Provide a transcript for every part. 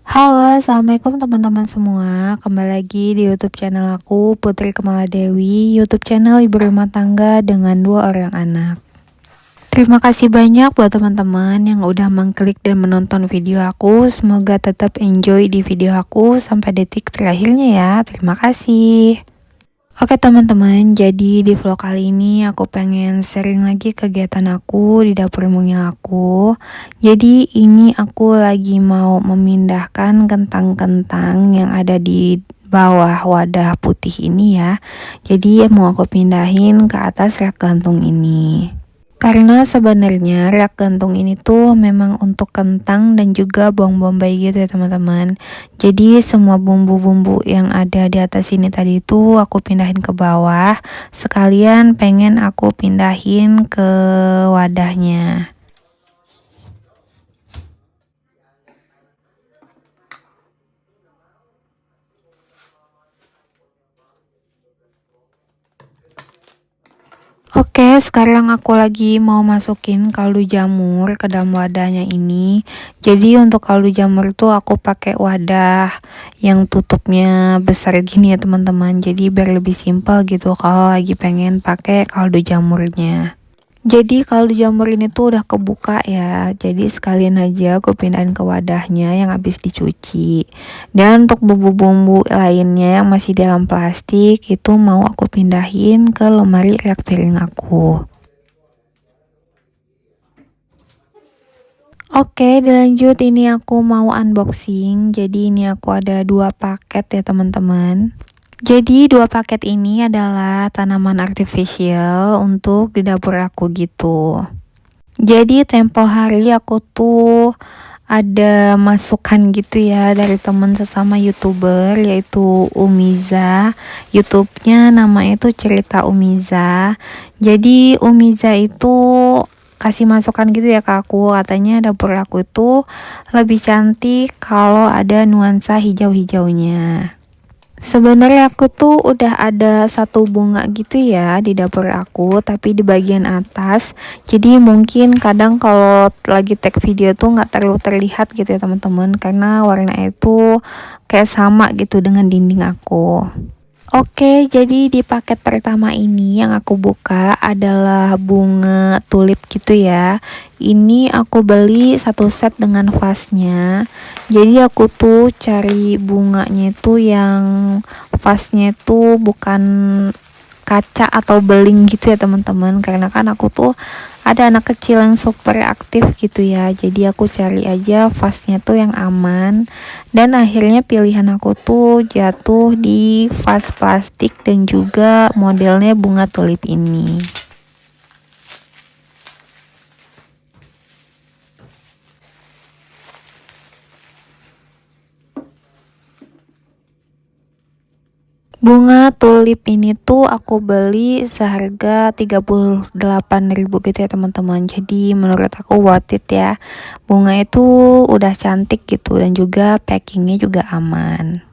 Halo, assalamualaikum teman-teman semua. Kembali lagi di YouTube channel aku, Putri Kamaladewi, YouTube channel ibu rumah tangga dengan 2 orang anak. Terima kasih banyak buat teman-teman yang udah mengklik dan menonton video aku. Semoga tetap enjoy di video aku sampai detik terakhirnya ya. Terima kasih. Oke teman-teman, jadi di vlog kali ini aku pengen sharing lagi kegiatan aku di dapur mungil aku. Jadi ini aku lagi mau memindahkan kentang-kentang yang ada di bawah wadah putih ini ya. Jadi mau aku pindahin ke atas rak gantung ini. Karena sebenarnya rak gantung ini tuh memang untuk kentang dan juga bawang bombay gitu ya teman-teman. Jadi semua bumbu-bumbu yang ada di atas ini tadi itu aku pindahin ke bawah. Sekalian pengen aku pindahin ke wadahnya. Oke, sekarang aku lagi mau masukin kaldu jamur ke dalam wadahnya ini. Jadi untuk kaldu jamur tuh aku pakai wadah yang tutupnya besar gini ya teman-teman. Jadi biar lebih simpel gitu kalau lagi pengen pakai kaldu jamurnya. Jadi kaldu jamur ini tuh udah kebuka ya. Jadi sekalian aja aku pindahin ke wadahnya yang habis dicuci. Dan untuk bumbu-bumbu lainnya yang masih dalam plastik itu mau aku pindahin ke lemari rak piring aku. Oke, dilanjut ini aku mau unboxing. Jadi ini aku ada 2 paket ya teman-teman. Jadi 2 paket ini adalah tanaman artificial untuk di dapur aku gitu. Jadi tempo hari aku tuh ada masukan gitu ya dari teman sesama youtuber yaitu Umiza. YouTube-nya namanya itu Cerita Umiza. Jadi Umiza itu kasih masukan gitu ya ke aku, katanya dapur aku itu lebih cantik kalau ada nuansa hijau-hijaunya. Sebenarnya aku tuh udah ada 1 bunga gitu ya di dapur aku, tapi di bagian atas. Jadi mungkin kadang kalau lagi tag video tuh nggak terlalu terlihat gitu ya teman-teman, karena warna itu kayak sama gitu dengan dinding aku. Oke, jadi di paket pertama ini yang aku buka adalah bunga tulip gitu ya. Ini aku beli 1 set dengan vasnya. Jadi aku tuh cari bunganya itu yang vasnya itu bukan kaca atau beling gitu ya teman-teman, karena kan aku tuh ada anak kecil yang super aktif gitu ya. Jadi aku cari aja vasnya tuh yang aman, dan akhirnya pilihan aku tuh jatuh di vas plastik dan juga modelnya bunga tulip ini. Bunga tulip ini tuh aku beli seharga 38.000 gitu ya teman-teman. Jadi menurut aku worth it ya. Bunga itu udah cantik gitu dan juga packingnya juga aman.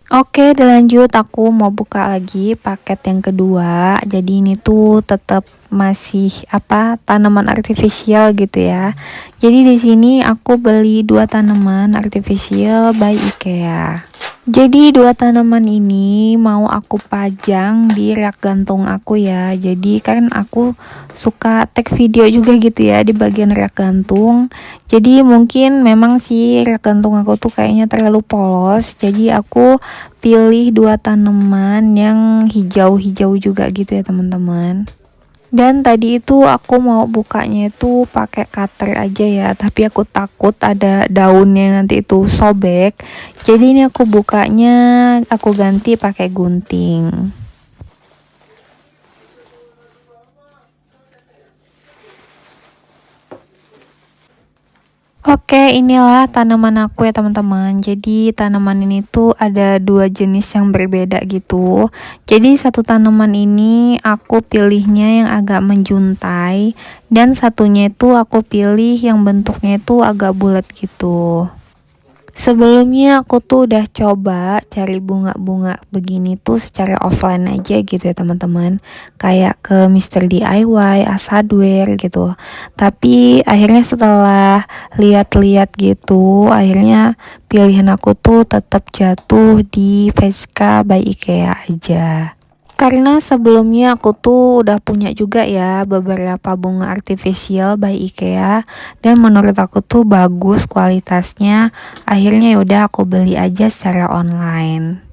Oke, dilanjut aku mau buka lagi paket yang kedua. Jadi ini tuh tetap masih tanaman artifisial gitu ya. Jadi di sini aku beli 2 tanaman artifisial by IKEA. Jadi 2 tanaman ini mau aku pajang di rak gantung aku ya. Jadi kan aku suka tag video juga gitu ya di bagian rak gantung. Jadi mungkin memang sih rak gantung aku tuh kayaknya terlalu polos. Jadi aku pilih 2 tanaman yang hijau-hijau juga gitu ya teman-teman. Dan tadi itu aku mau bukanya itu pakai cutter aja ya, tapi aku takut ada daunnya nanti itu sobek. Jadi ini aku bukanya aku ganti pakai gunting. Oke, inilah tanaman aku ya teman-teman. Jadi tanaman ini tuh ada 2 jenis yang berbeda gitu. Jadi 1 tanaman ini aku pilihnya yang agak menjuntai, dan satunya itu aku pilih yang bentuknya itu agak bulat gitu. Sebelumnya aku tuh udah coba cari bunga-bunga begini tuh secara offline aja gitu ya teman-teman. Kayak ke Mister DIY, Ace Hardware gitu. Tapi akhirnya setelah lihat-lihat gitu, akhirnya pilihan aku tuh tetap jatuh di Vesca by IKEA aja. Karena sebelumnya aku tuh udah punya juga ya beberapa bunga artificial by IKEA dan menurut aku tuh bagus kualitasnya. Akhirnya yaudah aku beli aja secara online.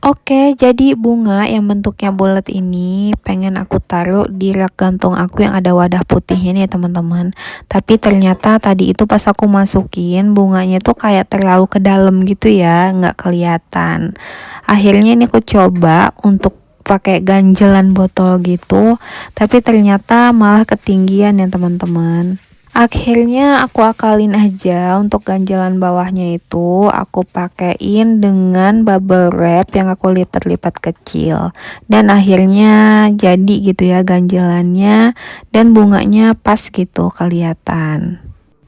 Oke, jadi bunga yang bentuknya bulat ini pengen aku taruh di rak gantung aku yang ada wadah putihnya nih teman-teman. Tapi ternyata tadi itu pas aku masukin bunganya tuh kayak terlalu ke dalam gitu ya, nggak kelihatan. Akhirnya ini aku coba untuk pakai ganjelan botol gitu, tapi ternyata malah ketinggian ya teman-teman. Akhirnya aku akalin aja untuk ganjalan bawahnya itu aku pakein dengan bubble wrap yang aku lipat-lipat kecil. Dan akhirnya jadi gitu ya ganjalannya dan bunganya pas gitu kelihatan.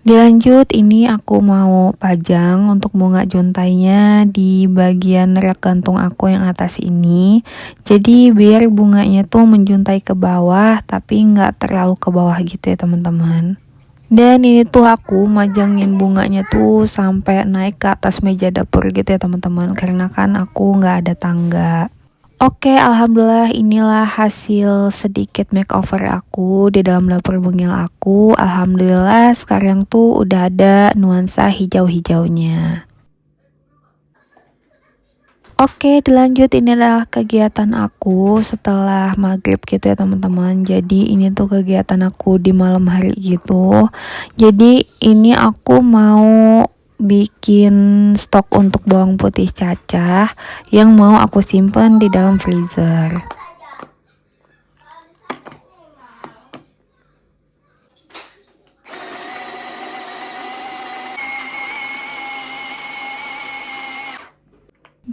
Dilanjut ini aku mau pajang untuk bunga juntainya di bagian rak gantung aku yang atas ini. Jadi biar bunganya tuh menjuntai ke bawah tapi nggak terlalu ke bawah gitu ya teman-teman. Dan ini tuh aku majangin bunganya tuh sampai naik ke atas meja dapur gitu ya teman-teman, karena kan aku nggak ada tangga. Oke, alhamdulillah inilah hasil sedikit makeover aku di dalam dapur mungil aku. Alhamdulillah sekarang tuh udah ada nuansa hijau-hijaunya. Oke, dilanjut ini adalah kegiatan aku setelah maghrib gitu ya teman-teman. Jadi ini tuh kegiatan aku di malam hari gitu. Jadi ini aku mau bikin stok untuk bawang putih cacah yang mau aku simpan di dalam freezer.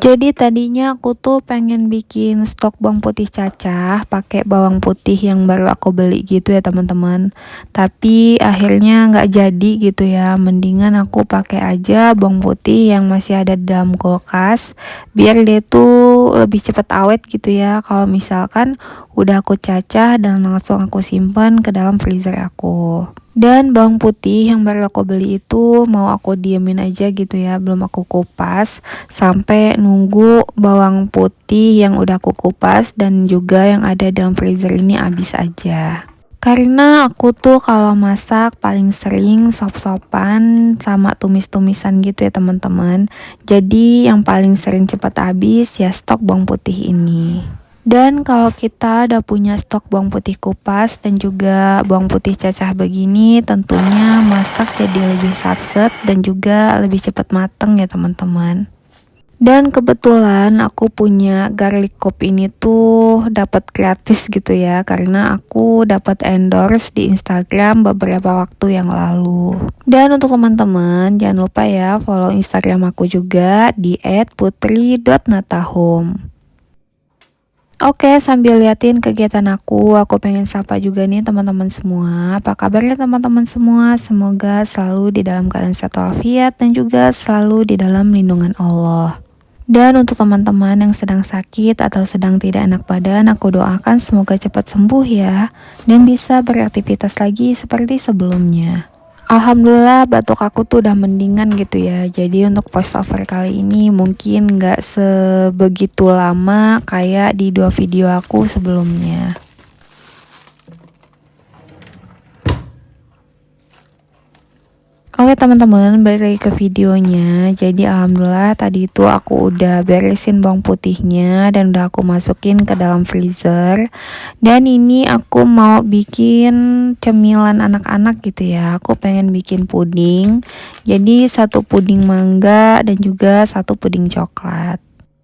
Jadi tadinya aku tuh pengen bikin stok bawang putih cacah pakai bawang putih yang baru aku beli gitu ya teman-teman. Tapi akhirnya nggak jadi gitu ya. Mendingan aku pakai aja bawang putih yang masih ada di dalam kulkas biar dia tuh lebih cepat awet gitu ya. Kalau misalkan udah aku cacah dan langsung aku simpan ke dalam freezer aku. Dan bawang putih yang baru aku beli itu mau aku diemin aja gitu ya, belum aku kupas sampai nunggu bawang putih yang udah aku kupas dan juga yang ada dalam freezer ini habis aja. Karena aku tuh kalau masak paling sering sop-sopan sama tumis-tumisan gitu ya teman-teman. Jadi yang paling sering cepat habis ya stok bawang putih ini. Dan kalau kita udah punya stok bawang putih kupas dan juga bawang putih cacah begini, tentunya masak jadi lebih satset dan juga lebih cepat mateng ya teman-teman. Dan kebetulan aku punya garlic clove ini tuh dapat gratis gitu ya, karena aku dapat endorse di Instagram beberapa waktu yang lalu. Dan untuk teman-teman jangan lupa ya follow Instagram aku juga di @putri.natahome. Oke, sambil liatin kegiatan aku pengen sapa juga nih teman-teman semua. Apa kabarnya teman-teman semua? Semoga selalu di dalam keadaan sehat walafiat dan juga selalu di dalam lindungan Allah. Dan untuk teman-teman yang sedang sakit atau sedang tidak enak badan, aku doakan semoga cepat sembuh ya dan bisa beraktivitas lagi seperti sebelumnya. Alhamdulillah batuk aku tuh udah mendingan gitu ya. Jadi untuk voice over kali ini mungkin gak sebegitu lama kayak di 2 video aku sebelumnya. Oke teman-teman, balik lagi ke videonya. Jadi alhamdulillah tadi itu aku udah beresin bawang putihnya dan udah aku masukin ke dalam freezer. Dan ini aku mau bikin cemilan anak-anak gitu ya. Aku pengen bikin puding. Jadi 1 puding mangga dan juga 1 puding coklat.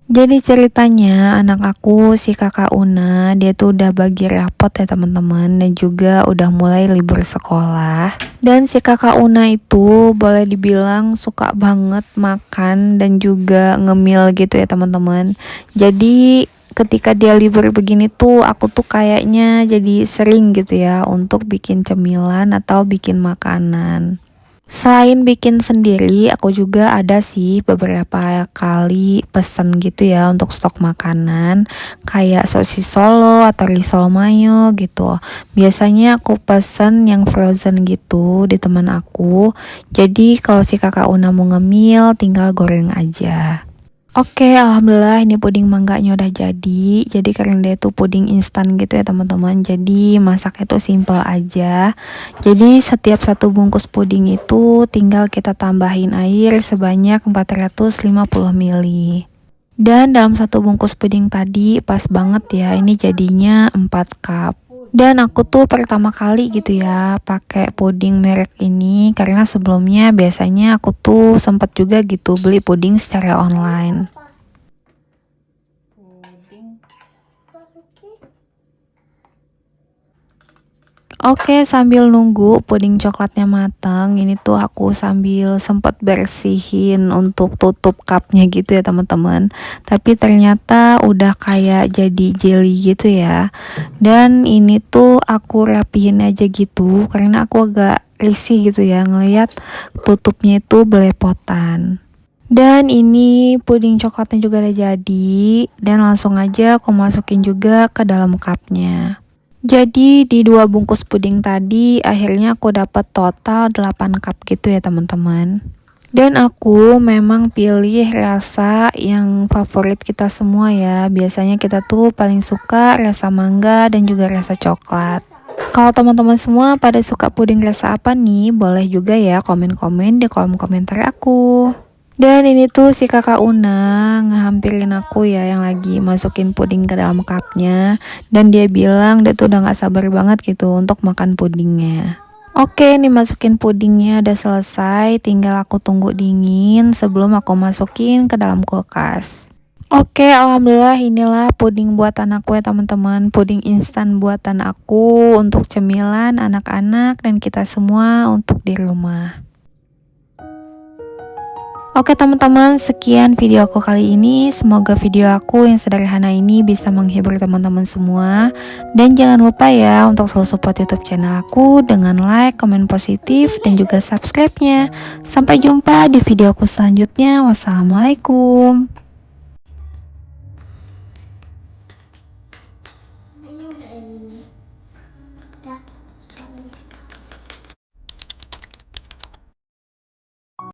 Jadi ceritanya anak aku si kakak Una dia tuh udah bagi rapot ya teman-teman dan juga udah mulai libur sekolah. Dan si kakak Una itu boleh dibilang suka banget makan dan juga ngemil gitu ya teman-teman. Jadi ketika dia libur begini tuh aku tuh kayaknya jadi sering gitu ya untuk bikin cemilan atau bikin makanan. Selain bikin sendiri, aku juga ada sih beberapa kali pesen gitu ya untuk stok makanan kayak sosis Solo atau risol mayo gitu. Biasanya aku pesen yang frozen gitu di teman aku. Jadi kalau si kakak Una mau ngemil tinggal goreng aja. Oke, alhamdulillah ini puding mangganya udah jadi. Jadi karena dia itu puding instan gitu ya teman-teman. Jadi masaknya tuh simple aja. Jadi setiap satu bungkus puding itu tinggal kita tambahin air sebanyak 450 ml. Dan dalam satu bungkus puding tadi pas banget ya. Ini jadinya 4 cup. Dan aku tuh pertama kali gitu ya pakai puding merek ini karena sebelumnya biasanya aku tuh sempet juga gitu beli puding secara online. Oke, sambil nunggu puding coklatnya matang, ini tuh aku sambil sempet bersihin untuk tutup cupnya gitu ya teman-teman. Tapi ternyata udah kayak jadi jelly gitu ya. Dan ini tuh aku rapihin aja gitu karena aku agak risih gitu ya ngelihat tutupnya itu belepotan. Dan ini puding coklatnya juga udah jadi dan langsung aja aku masukin juga ke dalam cupnya. Jadi di 2 bungkus puding tadi akhirnya aku dapat total 8 cup gitu ya teman-teman. Dan aku memang pilih rasa yang favorit kita semua ya. Biasanya kita tuh paling suka rasa mangga dan juga rasa coklat. Kalau teman-teman semua pada suka puding rasa apa nih? Boleh juga ya komen-komen di kolom komentar aku. Dan ini tuh si kakak Una ngehampirin aku ya yang lagi masukin puding ke dalam cupnya. Dan dia bilang dia tuh udah gak sabar banget gitu untuk makan pudingnya. Oke, nih masukin pudingnya udah selesai, tinggal aku tunggu dingin sebelum aku masukin ke dalam kulkas. Oke, alhamdulillah inilah puding buatan aku ya teman-teman. Puding instan buatan aku untuk cemilan anak-anak dan kita semua untuk di rumah. Oke teman-teman, sekian video aku kali ini. Semoga video aku yang sederhana ini bisa menghibur teman-teman semua. Dan jangan lupa ya untuk selalu support YouTube channel aku dengan like, komen positif, dan juga subscribe-nya. Sampai jumpa di video aku selanjutnya. Wassalamualaikum.